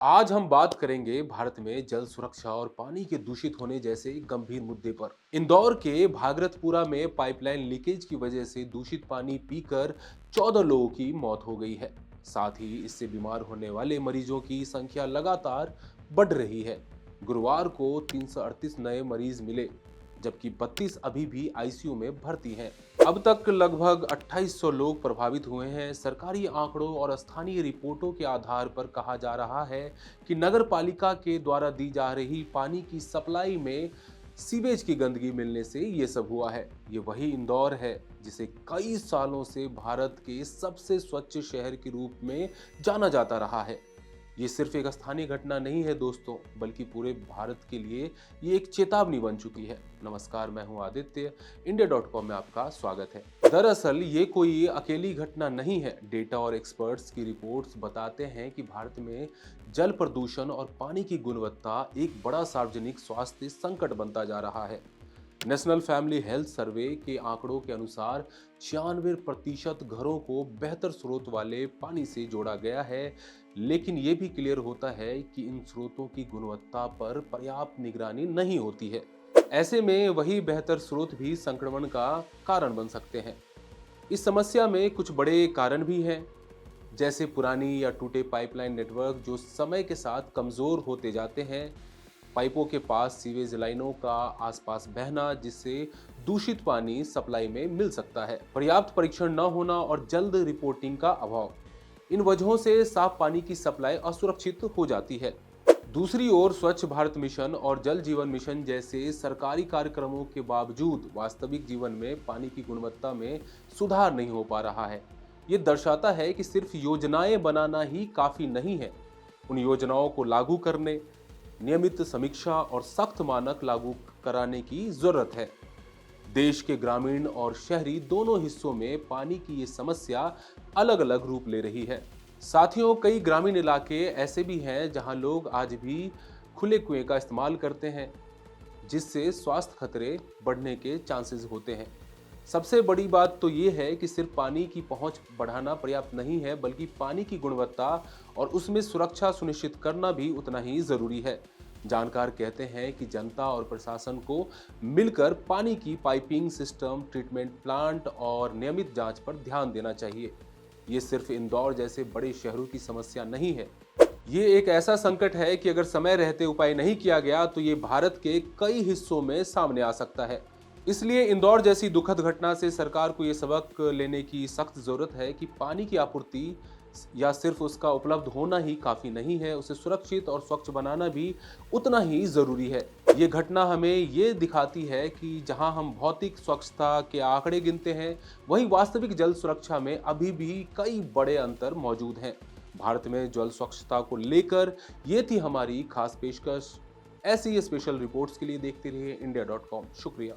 आज हम बात करेंगे भारत में जल सुरक्षा और पानी के दूषित होने जैसे गंभीर मुद्दे पर। इंदौर के भागरथपुरा में पाइपलाइन लीकेज की वजह से दूषित पानी पीकर 14 लोगों की मौत हो गई है। साथ ही इससे बीमार होने वाले मरीजों की संख्या लगातार बढ़ रही है। गुरुवार को 338 नए मरीज मिले, जबकि 32 अभी भी आईसीयू में भर्ती हैं। अब तक लगभग 2800 लोग प्रभावित हुए हैं। सरकारी आंकड़ों और स्थानीय रिपोर्टों के आधार पर कहा जा रहा है कि नगर पालिका के द्वारा दी जा रही पानी की सप्लाई में सीवेज की गंदगी मिलने से ये सब हुआ है। ये वही इंदौर है जिसे कई सालों से भारत के सबसे स्वच्छ शहर के रूप में जाना जाता रहा है। ये सिर्फ एक स्थानीय घटना नहीं है दोस्तों, बल्कि पूरे भारत के लिए ये एक चेतावनी बन चुकी है। नमस्कार, मैं हूं आदित्य। इंडिया.com में आपका स्वागत है। दरअसल ये कोई अकेली घटना नहीं है। डेटा और एक्सपर्ट्स की रिपोर्ट्स बताते हैं कि भारत में जल प्रदूषण और पानी की गुणवत्ता एक बड़ा सार्वजनिक स्वास्थ्य संकट बनता जा रहा है। नेशनल फैमिली हेल्थ सर्वे के आंकड़ों के अनुसार 96% घरों को बेहतर स्रोत वाले पानी से जोड़ा गया है, लेकिन ये भी क्लियर होता है कि इन स्रोतों की गुणवत्ता पर पर्याप्त निगरानी नहीं होती है। ऐसे में वही बेहतर स्रोत भी संक्रमण का कारण बन सकते हैं। इस समस्या में कुछ बड़े कारण भी हैं, जैसे पुरानी या टूटे पाइपलाइन नेटवर्क जो समय के साथ कमजोर होते जाते हैं, पाइपों के पास सीवेज लाइनों का आसपास बहना जिससे दूषित पानी सप्लाई में मिल सकता है, पर्याप्त परीक्षण न होना और जल्द रिपोर्टिंग का अभाव। इन वजहों से साफ पानी की सप्लाई असुरक्षित हो जाती है। दूसरी ओर स्वच्छ भारत मिशन और जल जीवन मिशन जैसे सरकारी कार्यक्रमों के बावजूद वास्तविक जीवन में पानी की गुणवत्ता में सुधार नहीं हो पा रहा है। ये दर्शाता है कि सिर्फ योजनाएं बनाना ही काफी नहीं है। उन योजनाओं को लागू करने, नियमित समीक्षा और सख्त मानक लागू कराने की जरूरत है। देश के ग्रामीण और शहरी दोनों हिस्सों में पानी की ये समस्या अलग अलग रूप ले रही है। साथियों, कई ग्रामीण इलाके ऐसे भी हैं जहां लोग आज भी खुले कुएं का इस्तेमाल करते हैं, जिससे स्वास्थ्य खतरे बढ़ने के चांसेस होते हैं। सबसे बड़ी बात तो ये है कि सिर्फ पानी की पहुंच बढ़ाना पर्याप्त नहीं है, बल्कि पानी की गुणवत्ता और उसमें सुरक्षा सुनिश्चित करना भी उतना ही जरूरी है। जानकार कहते हैं कि जनता और प्रशासन को मिलकर पानी की पाइपिंग सिस्टम, ट्रीटमेंट प्लांट और नियमित जांच पर ध्यान देना चाहिए। ये सिर्फ इंदौर जैसे बड़े शहरों की समस्या नहीं है। ये एक ऐसा संकट है कि अगर समय रहते उपाय नहीं किया गया तो ये भारत के कई हिस्सों में सामने आ सकता है। इसलिए इंदौर जैसी दुखद घटना से सरकार को ये सबक लेने की सख्त जरूरत है कि पानी की आपूर्ति या सिर्फ उसका उपलब्ध होना ही काफी नहीं है, उसे सुरक्षित और स्वच्छ बनाना भी उतना ही जरूरी है। ये घटना हमें ये दिखाती है कि जहां हम भौतिक स्वच्छता के आंकड़े गिनते हैं, वहीं वास्तविक जल सुरक्षा में अभी भी कई बड़े अंतर मौजूद हैं। भारत में जल स्वच्छता को लेकर ये थी हमारी खास पेशकश। ऐसी स्पेशल रिपोर्ट्स के लिए देखते रहिए India.com। शुक्रिया।